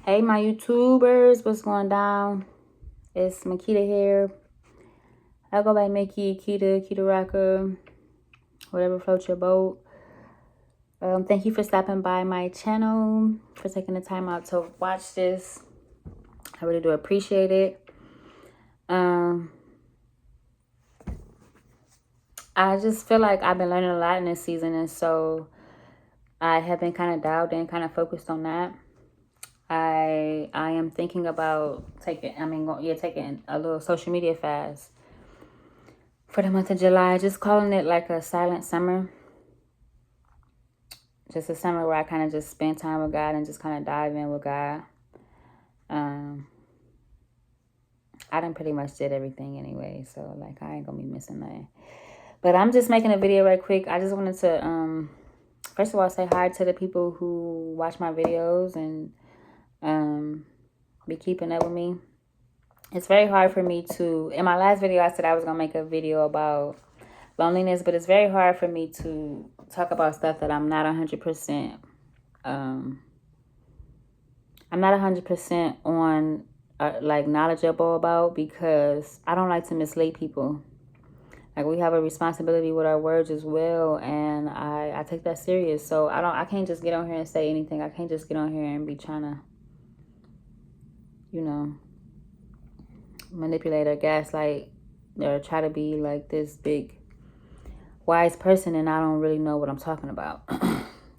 Hey, my YouTubers, what's going down? It's Makita here. I go by Mickey, Kita Rocker, whatever floats your boat. Thank you for stopping by my channel, for taking the time out to watch this. I really do appreciate it. I just feel like I've been learning a lot in this season, and so I have been kind of dialed in, kind of focused on that. I am thinking about taking a little social media fast for the month of July, just calling it like a silent summer. Just a summer where I kind of just spend time with God and just kind of dive in with God. I done pretty much did everything anyway, so like I ain't gonna be missing nothing. But I'm just making a video right quick. I just wanted to first of all say hi to the people who watch my videos and be keeping up with me. It's very hard for me to, in my last video I said I was gonna make a video about loneliness, but it's very hard for me to talk about stuff that I'm not 100% I'm not 100% on like knowledgeable about, because I don't like to mislead people. Like, we have a responsibility with our words as well, and I take that serious. So I can't just get on here and say anything. I can't just get on here and be trying to, manipulate or gaslight or try to be like this big wise person, and I don't really know what I'm talking about.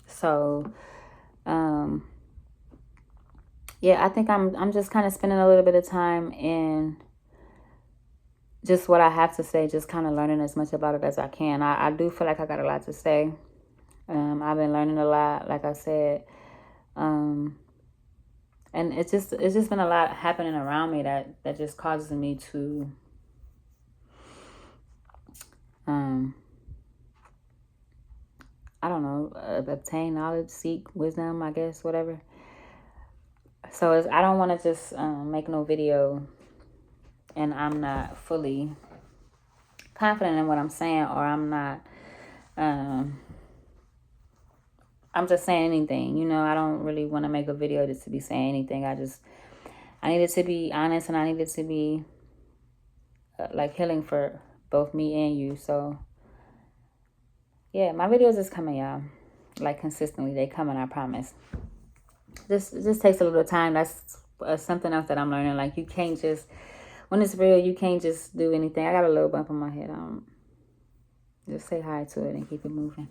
So yeah, I think I'm just kind of spending a little bit of time in just what I have to say, just kind of learning as much about it as I can. I do feel like I got a lot to say. I've been learning a lot, like I said. And it's just been a lot happening around me that just causes me to I don't know, obtain knowledge, seek wisdom, I guess, whatever. So I don't want to just make no video and I'm not fully confident in what I'm saying, or I'm not I'm just saying anything. I don't really want to make a video just to be saying anything. I need it to be honest, and I need it to be like healing for both me and you. So yeah, my videos is coming, y'all. Like, consistently, they coming, I promise. This takes a little time. That's something else that I'm learning. Like, you can't just, when it's real, you can't just do anything. I got a little bump on my head. Just say hi to it and keep it moving.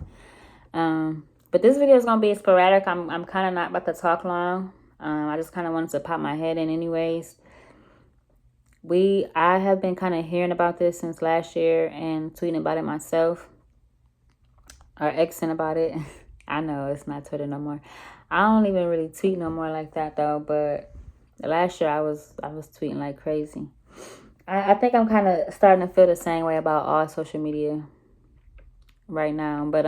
But this video is gonna be sporadic. I'm kind of not about to talk long. I just kind of wanted to pop my head in anyways. I have been kind of hearing about this since last year and tweeting about it myself, or Xing about it. I know it's not Twitter no more. I don't even really tweet no more like that though. But last year I was tweeting like crazy. I think I'm kind of starting to feel the same way about all social media right now. But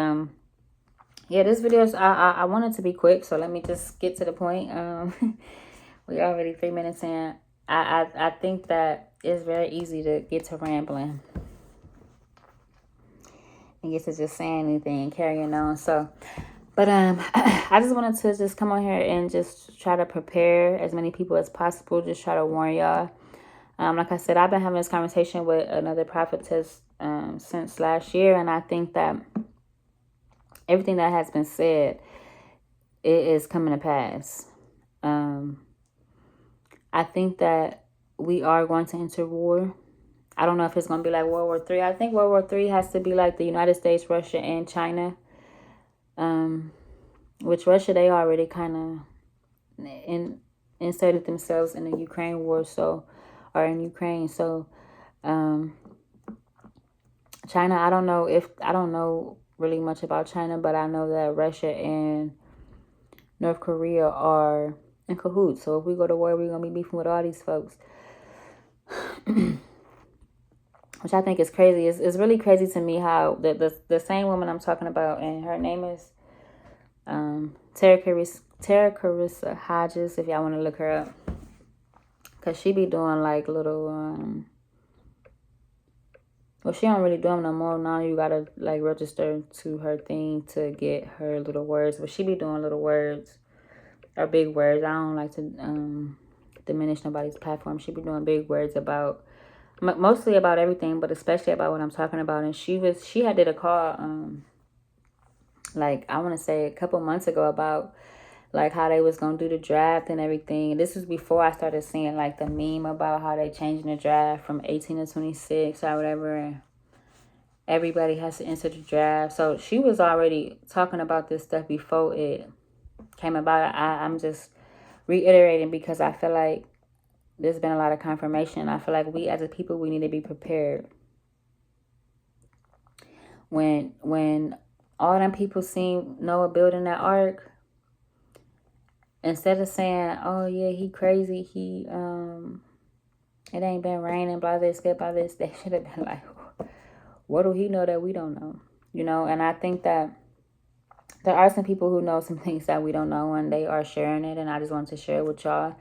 yeah, this video is I want it to be quick, so let me just get to the point. We already 3 minutes in. I think that it's very easy to get to rambling and get to just saying anything and carrying on. So, but I just wanted to just come on here and just try to prepare as many people as possible. Just try to warn y'all. Like I said, I've been having this conversation with another prophetess since last year, and I think that everything that has been said, it is coming to pass. I think that we are going to enter war. I don't know if it's going to be like World War III. I think World War III has to be like the United States, Russia, and China. Which Russia, they already kind of inserted themselves in the Ukraine war, or in Ukraine. So China, I don't know really much about China, but I know that Russia and North Korea are in cahoots. So if we go to war, we're going to be beefing with all these folks. Which I think is crazy. It's really crazy to me how the same woman I'm talking about, and her name is Tara Carissa Hodges, if y'all want to look her up. Because she be doing like little, well, she don't really do them no more. Now you got to like register to her thing to get her little words. But she be doing little words or big words. I don't like to diminish nobody's platform. She be doing big words about mostly about everything, but especially about what I'm talking about. And she had did a call like I want to say a couple months ago about like how they was gonna do the draft and everything. And this was before I started seeing like the meme about how they changing the draft from 18 to 26 or whatever. And everybody has to enter the draft. So she was already talking about this stuff before it came about. I'm just reiterating because I feel like there's been a lot of confirmation. I feel like we as a people, we need to be prepared. When all them people seen Noah building that ark, instead of saying, "Oh yeah, he crazy, it ain't been raining, blah this, skip blah this," they should have been like, "What do he know that we don't know?" You know. And I think that there are some people who know some things that we don't know, and they are sharing it. And I just wanted to share it with y'all.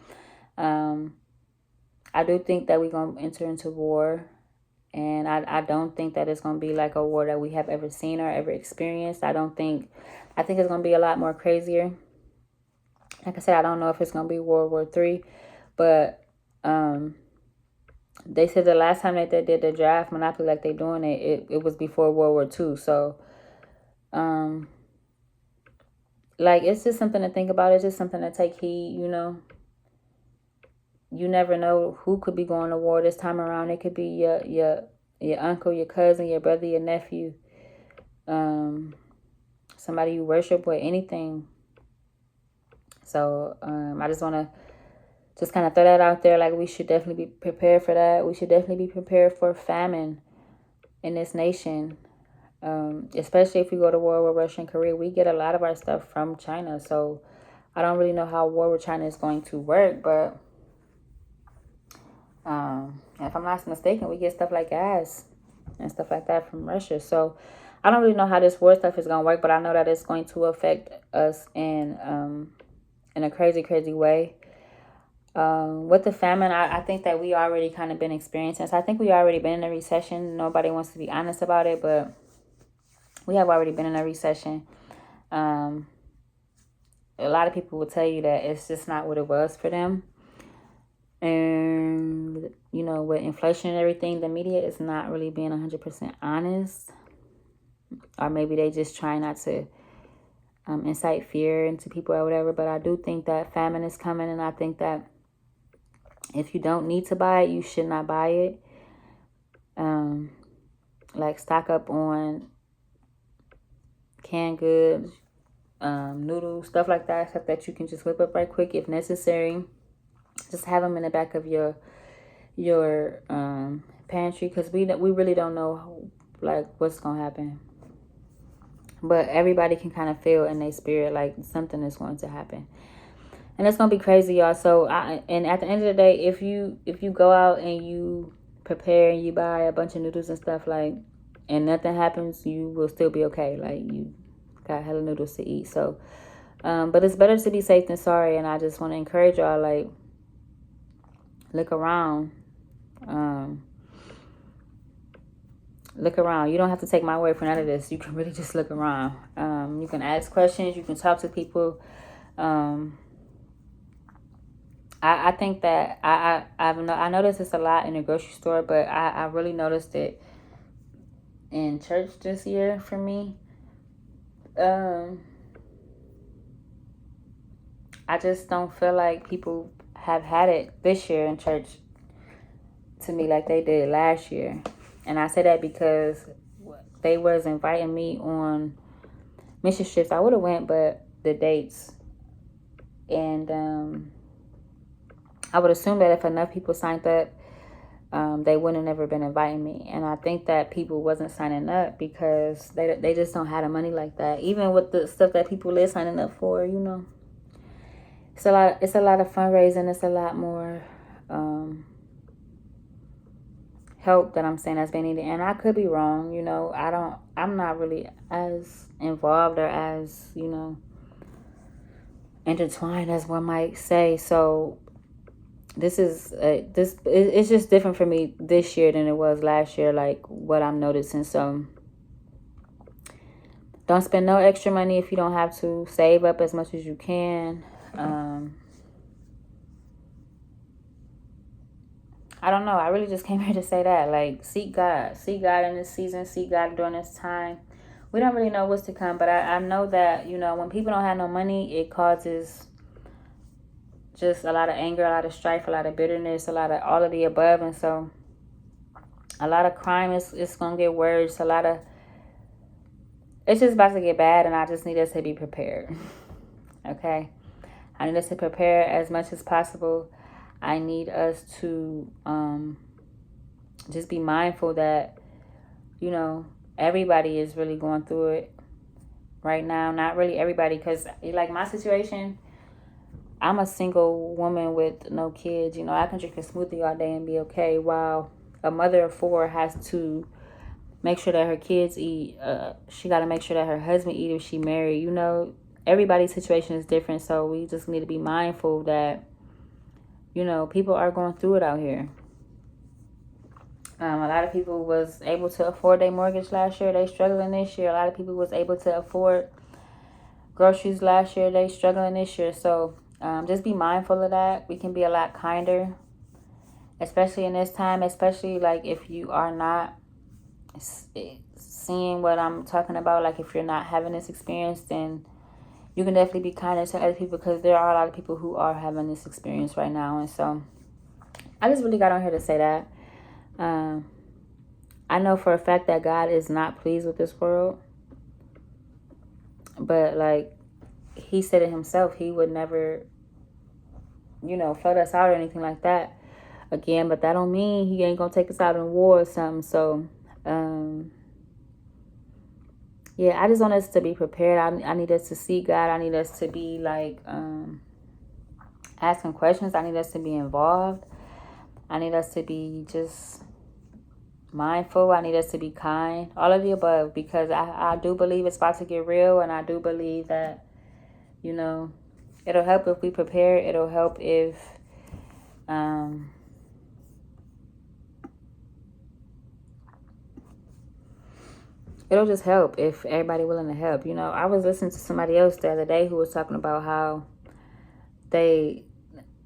I do think that we're gonna enter into war. And I don't think that it's going to be like a war that we have ever seen or ever experienced. I think it's going to be a lot more crazier. Like I said, I don't know if it's going to be World War III, but they said the last time that they did the draft Monopoly like they doing it was before World War II. So, like, it's just something to think about. It's just something to take heed, you know. You never know who could be going to war this time around. It could be your uncle, your cousin, your brother, your nephew, somebody you worship with, anything. So I just want to just kind of throw that out there. Like, we should definitely be prepared for that. We should definitely be prepared for famine in this nation, especially if we go to war with Russia and Korea. We get a lot of our stuff from China. So I don't really know how war with China is going to work, but if I'm not mistaken, we get stuff like gas and stuff like that from Russia. So I don't really know how this war stuff is going to work, but I know that it's going to affect us in a crazy, crazy way. With the famine, I think that we already kind of been experiencing. So I think we already been in a recession. Nobody wants to be honest about it, but we have already been in a recession. A lot of people will tell you that it's just not what it was for them. And, you know, with inflation and everything, the media is not really being 100% honest. Or maybe they just try not to incite fear into people or whatever. But I do think that famine is coming. And I think that if you don't need to buy it, you should not buy it. Like, stock up on canned goods, noodles, stuff like that. Stuff that you can just whip up right quick if necessary. Just have them in the back of your pantry, because we really don't know like what's gonna happen, but everybody can kind of feel in their spirit like something is going to happen, and it's gonna be crazy, y'all. So and at the end of the day, if you go out and you prepare and you buy a bunch of noodles and stuff, like, and nothing happens, you will still be okay. Like, you got hella noodles to eat. So but it's better to be safe than sorry. And I just want to encourage y'all, like, look around. Look around. You don't have to take my word for none of this. You can really just look around. You can ask questions. You can talk to people. I think that I noticed this a lot in the grocery store, but I really noticed it in church this year for me. I just don't feel like people have had it this year in church to me like they did last year. And I say that because they was inviting me on mission trips. I would have went, but the dates. And I would assume that if enough people signed up, they wouldn't have never been inviting me. And I think that people wasn't signing up because they just don't have the money like that. Even with the stuff that people is signing up for, you know. It's a lot of fundraising. It's a lot more help that I'm saying that's been needed. And I could be wrong, you know. I'm not really as involved or as, you know, intertwined as one might say. So it's just different for me this year than it was last year, like what I'm noticing. So don't spend no extra money if you don't have to. Save up as much as you can. I don't know. I really just came here to say that. Like, seek God. Seek God in this season. Seek God during this time. We don't really know what's to come, but I know that, when people don't have no money, it causes just a lot of anger, a lot of strife, a lot of bitterness, a lot of all of the above. And so a lot of crime is going to get worse. It's just about to get bad, and I just need us to be prepared. Okay? I need us to prepare as much as possible. I need us to just be mindful that, everybody is really going through it right now. Not really everybody, because like my situation, I'm a single woman with no kids. I can drink a smoothie all day and be okay, while a mother of 4 has to make sure that her kids eat. She got to make sure that her husband eat if she married. Everybody's situation is different, so we just need to be mindful that, people are going through it out here. A lot of people was able to afford their mortgage last year. They struggling this year. A lot of people was able to afford groceries last year. They struggling this year. So just be mindful of that. We can be a lot kinder, especially in this time. Especially like if you are not seeing what I'm talking about. Like if you're not having this experience, then you can definitely be kinder to other people, because there are a lot of people who are having this experience right now. And so I just really got on here to say that. I know for a fact that God is not pleased with this world. But like he said it himself, he would never, flood us out or anything like that again. But that don't mean he ain't gonna take us out in war or something. So yeah, I just want us to be prepared. I need us to seek God. I need us to be like asking questions. I need us to be involved. I need us to be just mindful. I need us to be kind. All of the above, because I do believe it's about to get real, and I do believe that, it'll help if we prepare. It'll help if it'll just help if everybody willing to help. I was listening to somebody else the other day who was talking about how the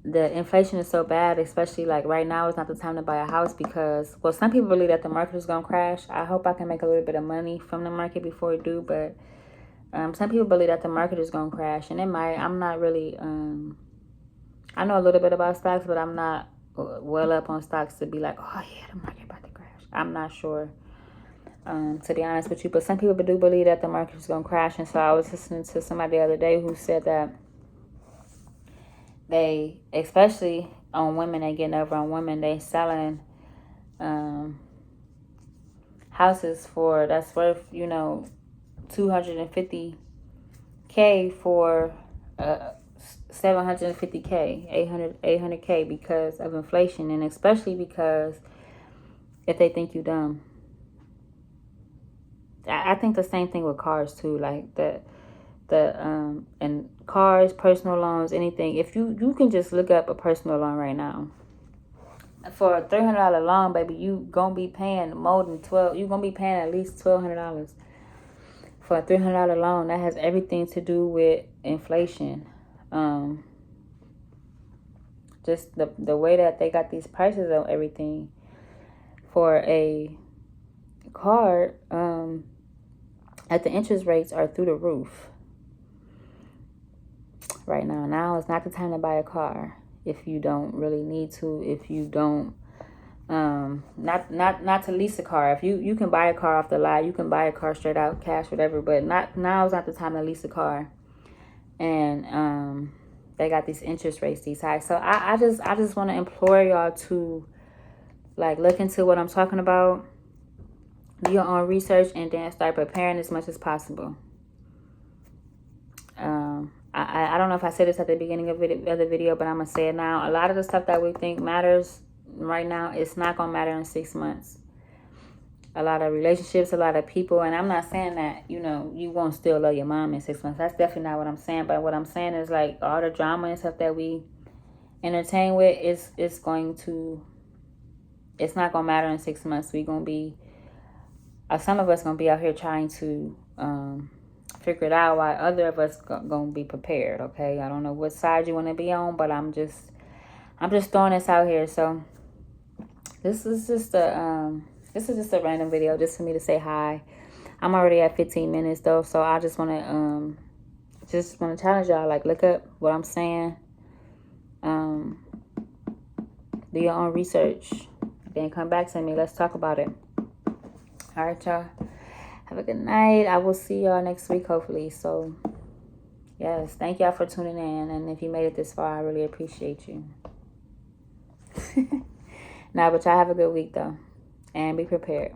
inflation is so bad, especially like right now is not the time to buy a house, because, well, some people believe that the market is going to crash. I hope I can make a little bit of money from the market before it do, but some people believe that the market is going to crash, and it might. I'm not really, I know a little bit about stocks, but I'm not well up on stocks to be like, oh yeah, the market about to crash. I'm not sure, to be honest with you, but some people do believe that the market is going to crash. And so I was listening to somebody the other day who said that they, especially on women, they getting over on women, they selling houses that's worth, $250K for 750K, 800K, because of inflation, and especially because if they think you dumb. I think the same thing with cars too, like and cars, personal loans, anything. If you can just look up a personal loan right now. For a $300 loan, baby, you gonna be paying more than you gonna be paying at least $1,200 for a $300 loan. That has everything to do with inflation. Just the way that they got these prices on everything for a car, that the interest rates are through the roof right now. Now is not the time to buy a car if you don't really need to. If you don't, not to lease a car. If you can buy a car off the lot, you can buy a car straight out cash, whatever. But now is not the time to lease a car. And they got these interest rates these high. So I just want to implore y'all to like look into what I'm talking about, do your own research, and then start preparing as much as possible. I don't know if I said this at the beginning of the video, but I'm going to say it now. A lot of the stuff that we think matters right now, it's not going to matter in 6 months. A lot of relationships, a lot of people, and I'm not saying that, you won't still love your mom in 6 months. That's definitely not what I'm saying. But what I'm saying is like all the drama and stuff that we entertain with, it's not going to matter in 6 months. We're going to be, some of us going to be out here trying to figure it out while other of us gonna be prepared. Okay, I don't know what side you want to be on, but I'm just throwing this out here. So this is just a random video just for me to say hi. I'm already at 15 minutes though, so I just want to challenge y'all, like, look up what I'm saying. Do your own research, then come back to me. Let's talk about it. All right, y'all. Have a good night. I will see y'all next week, hopefully. So, yes, thank y'all for tuning in. And if you made it this far, I really appreciate you. Nah, but y'all have a good week, though. And be prepared.